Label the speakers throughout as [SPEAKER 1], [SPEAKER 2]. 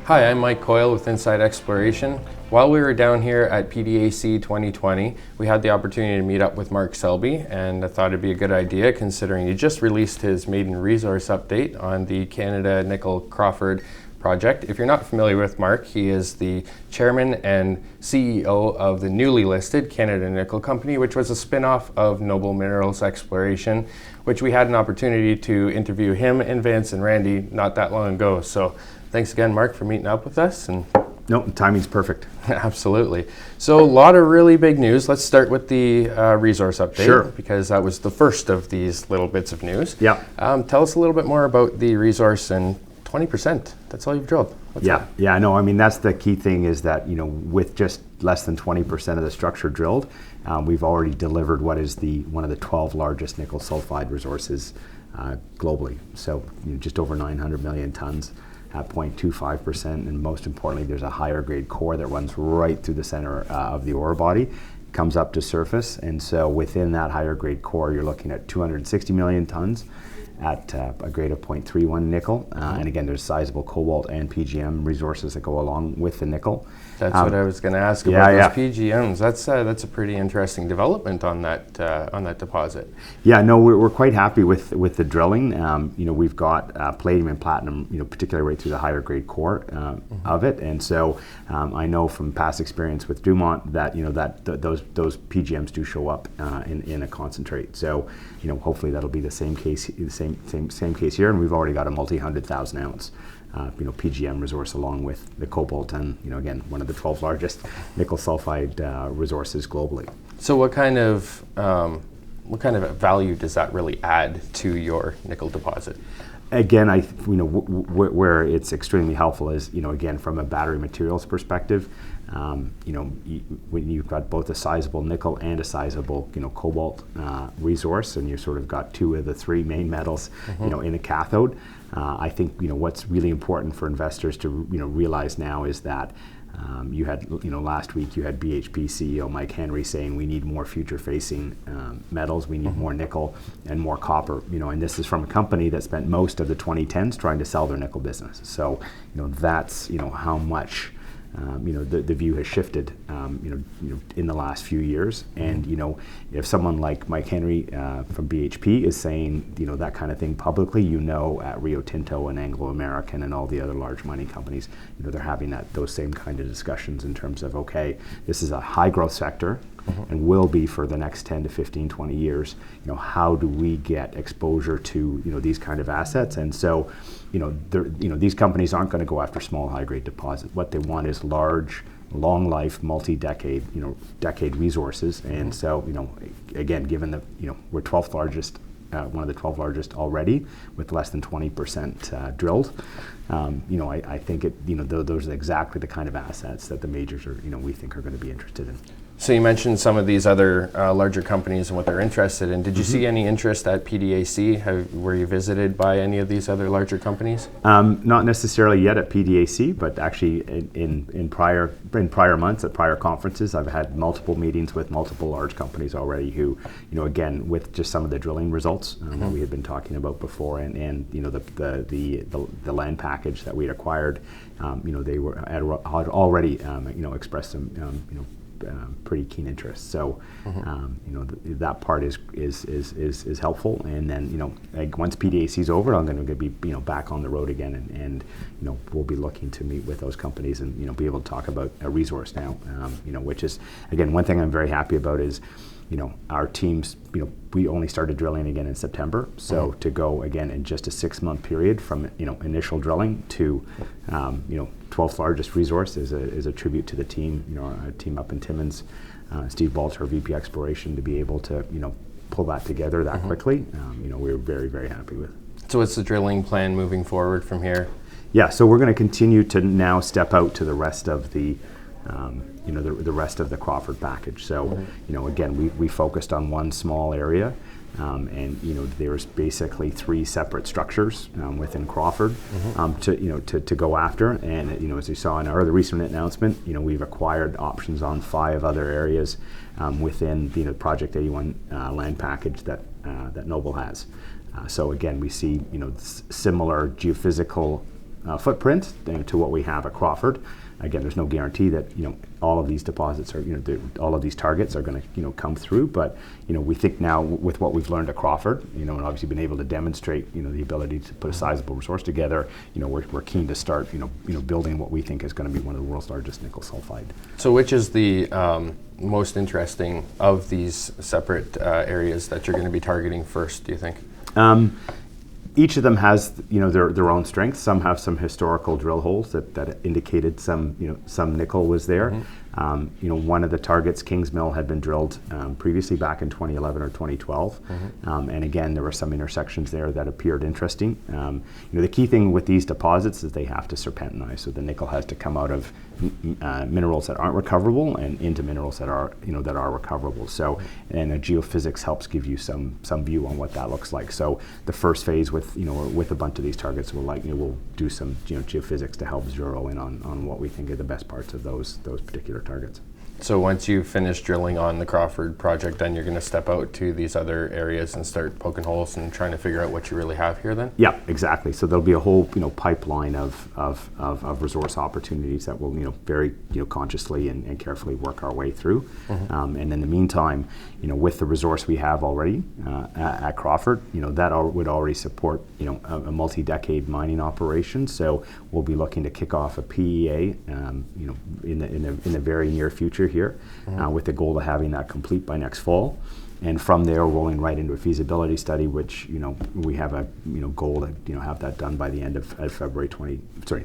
[SPEAKER 1] Hi, I'm Mike Coyle with Insidexploration. While we were down here at PDAC 2020, we had the opportunity to meet up with Mark Selby, and I thought it'd be a good idea considering he just released his maiden resource update on the Canada Nickel Crawford project. If you're not familiar with Mark, he is the chairman and CEO of the newly listed Canada Nickel Company, which was a spin-off of Noble Minerals Exploration, which we had an opportunity to interview him and Vance and Randy not that long ago. So thanks again, Mark, for meeting up with us. And
[SPEAKER 2] no, timing's perfect.
[SPEAKER 1] Absolutely. So a lot of really big news. Let's start with the resource update,
[SPEAKER 2] Sure.
[SPEAKER 1] Because that was the first of these little bits of news.
[SPEAKER 2] Yeah.
[SPEAKER 1] Tell us a little bit more about the resource and 20%. That's all you've drilled. What's that?
[SPEAKER 2] Yeah. No, I mean, that's the key thing is that, with just less than 20% of the structure drilled, we've already delivered what is one of the 12 largest nickel sulphide resources globally. So just over 900 million tons at 0.25%, and most importantly, there's a higher grade core that runs right through the center of the ore body, comes up to surface, and so within that higher grade core, you're looking at 260 million tons at a grade of 0.31 nickel, and again, there's sizable cobalt and PGM resources that go along with the nickel.
[SPEAKER 1] That's what I was going to ask about those PGMs. That's a pretty interesting development on that deposit.
[SPEAKER 2] Yeah, no, we're quite happy with the drilling. We've got palladium and platinum, particularly right through the higher grade core of it, and so I know from past experience with Dumont that those PGMs do show up in a concentrate. So hopefully that'll be the same case, same case here, and we've already got a multi-100,000 ounce PGM resource along with the cobalt and again one of the 12 largest nickel sulphide resources globally.
[SPEAKER 1] So what kind of value does that really add to your nickel deposit?
[SPEAKER 2] Again, where it's extremely helpful is again from a battery materials perspective. When you've got both a sizable nickel and a sizable cobalt resource, and you sort of got two of the three main metals in a cathode. I think what's really important for investors to realize now is that you had last week you had BHP CEO Mike Henry saying we need more future-facing metals, we need more nickel and more copper. And this is from a company that spent most of the 2010s trying to sell their nickel business. So that's how much. The view has shifted, in the last few years, and if someone like Mike Henry from BHP is saying that kind of thing publicly, at Rio Tinto and Anglo American and all the other large mining companies, they're having those same kind of discussions in terms of this is a high growth sector. And will be for the next 10 to 15, 20 years. How do we get exposure to these kind of assets? And so, these companies aren't going to go after small, high-grade deposits. What they want is large, long-life, multi-decade, decade resources. And so, again, given that we're 12th largest. One of the 12 largest already, with less than 20% drilled. I think those are exactly the kind of assets that the majors are, we think are going to be interested in.
[SPEAKER 1] So you mentioned some of these other larger companies and what they're interested in. Did you see any interest at PDAC? Were you visited by any of these other larger companies?
[SPEAKER 2] Not necessarily yet at PDAC, but actually in prior months at prior conferences, I've had multiple meetings with multiple large companies already who, again, with just some of the drilling results that we had been talking about before, and the land package that we had acquired, they had already expressed some pretty keen interest. So that part is helpful. And then once PDAC is over, I'm going to be back on the road again, and we'll be looking to meet with those companies and be able to talk about a resource now. Which is again one thing I'm very happy about is our teams. We only started drilling again in September, so to go again in just a 6-month period from initial drilling to 12th largest resource is a tribute to the team. Our team up in Timmins, Steve Balter, VP Exploration, to be able to pull that together that quickly. We're very, very happy with.
[SPEAKER 1] So what's the drilling plan moving forward from here?
[SPEAKER 2] Yeah, so we're going to continue to now step out to the rest of the the rest of the Crawford package. So, again, we focused on one small area, and there's basically 3 separate structures within Crawford to go after. And as you saw in our recent announcement, we've acquired options on 5 other areas within the Project 81 land package that Noble has. So again, we see similar geophysical footprint to what we have at Crawford. Again, there's no guarantee that all of these deposits are all of these targets are going to come through, but we think now with what we've learned at Crawford, and obviously been able to demonstrate the ability to put a sizable resource together, we're keen to start building what we think is going to be one of the world's largest nickel sulphide.
[SPEAKER 1] So which is the most interesting of these separate areas that you're going to be targeting first, do you think?
[SPEAKER 2] Each of them has their own strengths. Some have some historical drill holes that indicated some nickel was there. One of the targets, Kings Mill, had been drilled previously back in 2011 or 2012, and again there were some intersections there that appeared interesting. The key thing with these deposits is they have to serpentinize, so the nickel has to come out of minerals that aren't recoverable and into minerals that are recoverable. So, and the geophysics helps give you some view on what that looks like. So the first phase with a bunch of these targets we'll do some geophysics to help zero in on what we think are the best parts of those particular targets.
[SPEAKER 1] So once you finish drilling on the Crawford project, then you're going to step out to these other areas and start poking holes and trying to figure out what you really have here then?
[SPEAKER 2] Yeah, exactly. So there'll be a whole pipeline of resource opportunities that we'll very consciously and carefully work our way through. And in the meantime, with the resource we have already at Crawford, that would already support a multi-decade mining operation. So we'll be looking to kick off a PEA in the very near future here, with the goal of having that complete by next fall, and from there rolling right into a feasibility study, which we have a goal to have that done by the end of February,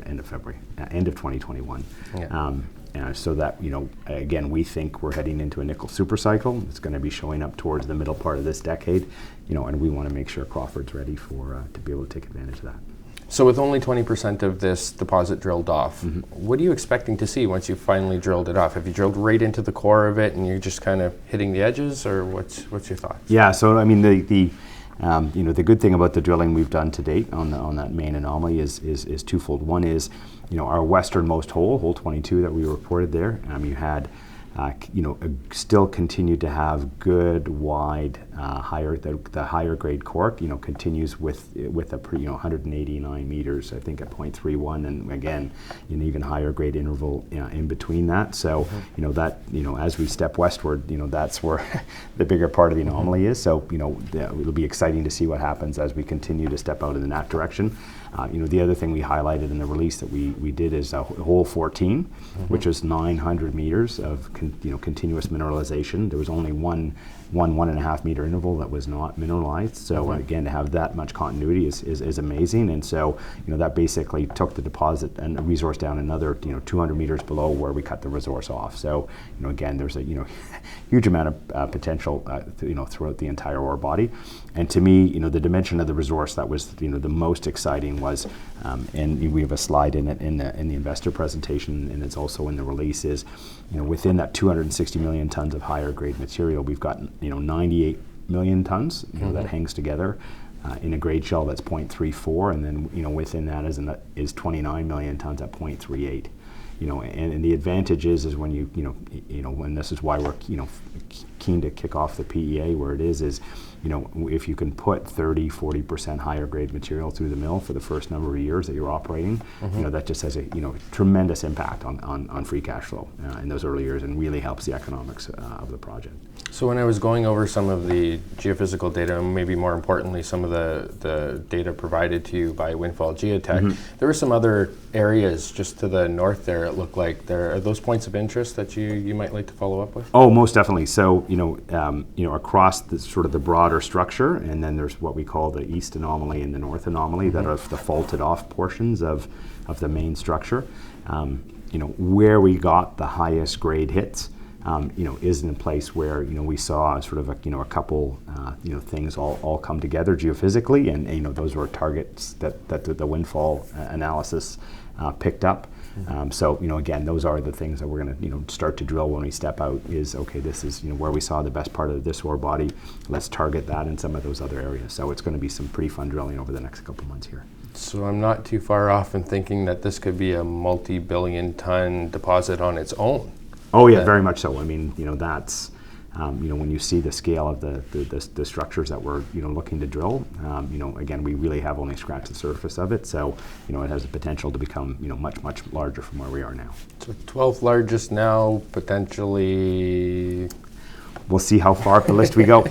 [SPEAKER 2] end of 2021. Yeah. So that again, we think we're heading into a nickel super cycle. It's going to be showing up towards the middle part of this decade, and we want to make sure Crawford's ready to be able to take advantage of that.
[SPEAKER 1] So with only 20% of this deposit drilled off, what are you expecting to see once you've finally drilled it off? Have you drilled right into the core of it and you're just kind of hitting the edges, or what's your thoughts?
[SPEAKER 2] Yeah, so I mean the good thing about the drilling we've done to date on that main anomaly is twofold. One is our westernmost hole 22 that we reported there. You had still continued to have good wide the higher grade core continues with a 189 meters, I think, at 0.31, and again even higher grade interval in between that. So that as we step westward, that's where the bigger part of the anomaly is. So it'll be exciting to see what happens as we continue to step out in that direction. The other thing we highlighted in the release that we did is hole 14, which was 900 meters of continuous mineralization. There was only one 1.5 meter interval that was not mineralized. So again, to have that much continuity is amazing. And so that basically took the deposit and the resource down another 200 meters below where we cut the resource off. So again, there's a huge amount of potential throughout the entire ore body. And to me, the dimension of the resource that was the most exciting was, and we have a slide in it in the investor presentation, and it's also in the release, is within that 260 million tons of higher grade material, we've got 98 million tons that hangs together in a grade shell that's 0.34, and then within that is 29 million tons at 0.38. And the advantage is when when this is why we're keen to kick off the PEA where it is if you can put 30-40% higher grade material through the mill for the first number of years that you're operating, that just has a tremendous impact on free cash flow in those early years, and really helps the economics of the project.
[SPEAKER 1] So when I was going over some of the geophysical data, and maybe more importantly some of the data provided to you by Windfall Geotech, there were some other areas just to the north there. It looked like there are those points of interest that you might like to follow up with.
[SPEAKER 2] Oh, most definitely. So across the sort of the broader structure, and then there's what we call the east anomaly and the north anomaly that are the faulted off portions of the main structure. Where we got the highest grade hits is in a place where we saw sort of a couple things all come together geophysically, and those were targets that the Windfall analysis picked up. So again, those are the things that we're going to start to drill when we step out. Is okay, this is where we saw the best part of this ore body. Let's target that in some of those other areas. So it's going to be some pretty fun drilling over the next couple months here.
[SPEAKER 1] So I'm not too far off in thinking that this could be a multi-billion ton deposit on its own.
[SPEAKER 2] Oh yeah, very much so. I mean, that's when you see the scale of the structures that we're looking to drill, again, we really have only scratched the surface of it. So it has the potential to become much larger from where we are now.
[SPEAKER 1] So 12th largest now, potentially.
[SPEAKER 2] We'll see how far up the list we go.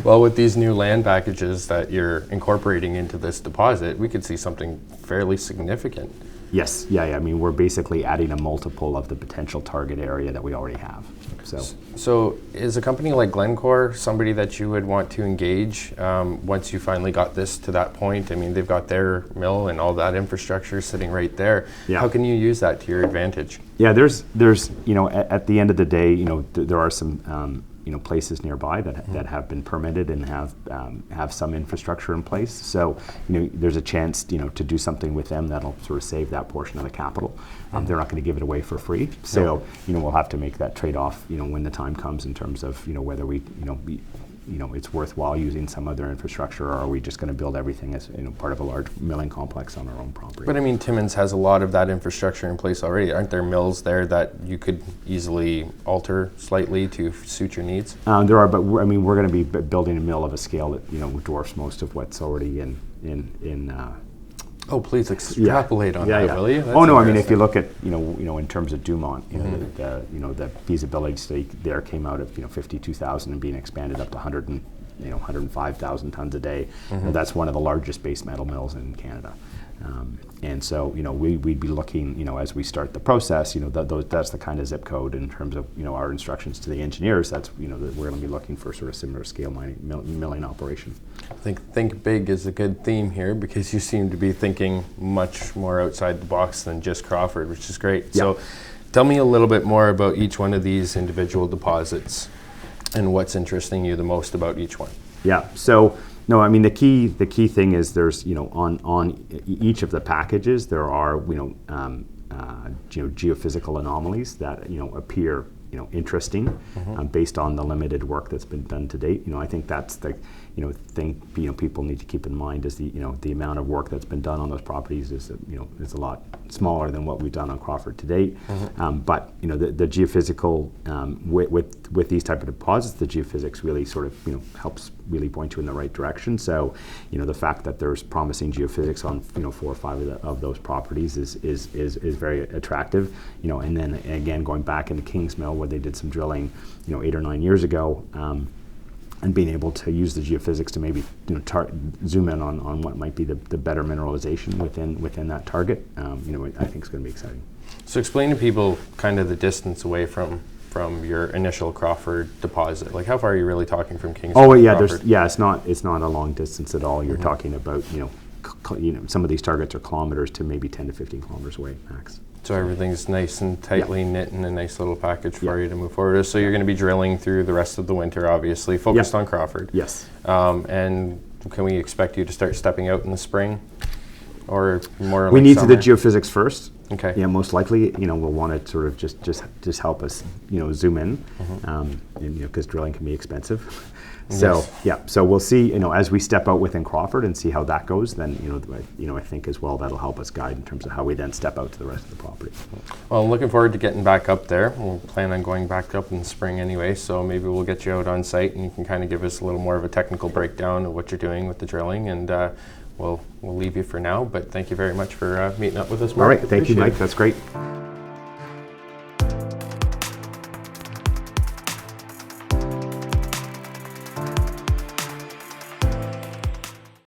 [SPEAKER 1] Well, with these new land packages that you're incorporating into this deposit, we could see something fairly significant.
[SPEAKER 2] Yes, yeah. I mean, we're basically adding a multiple of the potential target area that we already have.
[SPEAKER 1] So is a company like Glencore somebody that you would want to engage once you finally got this to that point? I mean, they've got their mill and all that infrastructure sitting right there. Yeah. How can you use that to your advantage?
[SPEAKER 2] Yeah, there's at the end of the day, there are some places nearby that have been permitted and have some infrastructure in place. So there's a chance to do something with them that'll sort of save that portion of the capital. They're not going to give it away for free. So we'll have to make that trade-off when the time comes in terms of whether we it's worthwhile using some of their infrastructure, or are we just going to build everything as part of a large milling complex on our own property?
[SPEAKER 1] But I mean, Timmins has a lot of that infrastructure in place already. Aren't there mills there that you could easily alter slightly to suit your needs?
[SPEAKER 2] There are, but we're going to be building a mill of a scale that dwarfs most of what's already in.
[SPEAKER 1] Oh, please extrapolate on that, will you?
[SPEAKER 2] Oh no, I mean, if you look at in terms of Dumont, the feasibility study there came out of 52,000 and being expanded up to 105,000 tons a day. That's one of the largest base metal mills in Canada. And so we'd be looking as we start the process, that's the kind of zip code in terms of our instructions to the engineers. That's that we're going to be looking for sort of similar scale milling operation.
[SPEAKER 1] I think big is a good theme here, because you seem to be thinking much more outside the box than just Crawford, which is great. Yep. So tell me a little bit more about each one of these individual deposits and what's interesting you the most about each one.
[SPEAKER 2] Yeah. So no, I mean, the key thing is there's on each of the packages there are geophysical anomalies that appear interesting based on the limited work that's been done to date. I think that's the thing people need to keep in mind is the amount of work that's been done on those properties is a lot smaller than what we've done on Crawford to date. But the geophysical with these type of deposits, the geophysics really sort of helps really point you in the right direction. So the fact that there's promising geophysics on 4 or 5 of those properties is very attractive. And then again, going back into Kings Mill where they did some drilling 8 or 9 years ago, and being able to use the geophysics to maybe zoom in on what might be the better mineralization within that target, I think is going to be exciting.
[SPEAKER 1] So explain to people kind of the distance away from your initial Crawford deposit. Like, how far are you really talking from Kings?
[SPEAKER 2] Oh yeah, it's not a long distance at all. You're talking about some of these targets are kilometers to maybe 10 to 15 kilometers away max.
[SPEAKER 1] So everything's nice and tightly knit in a nice little package for you to move forward. So you're going to be drilling through the rest of the winter, obviously, focused on Crawford.
[SPEAKER 2] Yes.
[SPEAKER 1] And can we expect you to start stepping out in the spring, or more?
[SPEAKER 2] We need to do the geophysics first.
[SPEAKER 1] Okay.
[SPEAKER 2] Yeah, most likely, we'll want to sort of just help us, zoom in, because drilling can be expensive. So so we'll see, as we step out within Crawford and see how that goes, then I think as well that'll help us guide in terms of how we then step out to the rest of the property.
[SPEAKER 1] Well, I'm looking forward to getting back up there. We'll plan on going back up in the spring anyway, so maybe we'll get you out on site and you can kind of give us a little more of a technical breakdown of what you're doing with the drilling, and we'll leave you for now. But thank you very much for meeting up with us, Mark.
[SPEAKER 2] All right, thank you, Mike. That's great.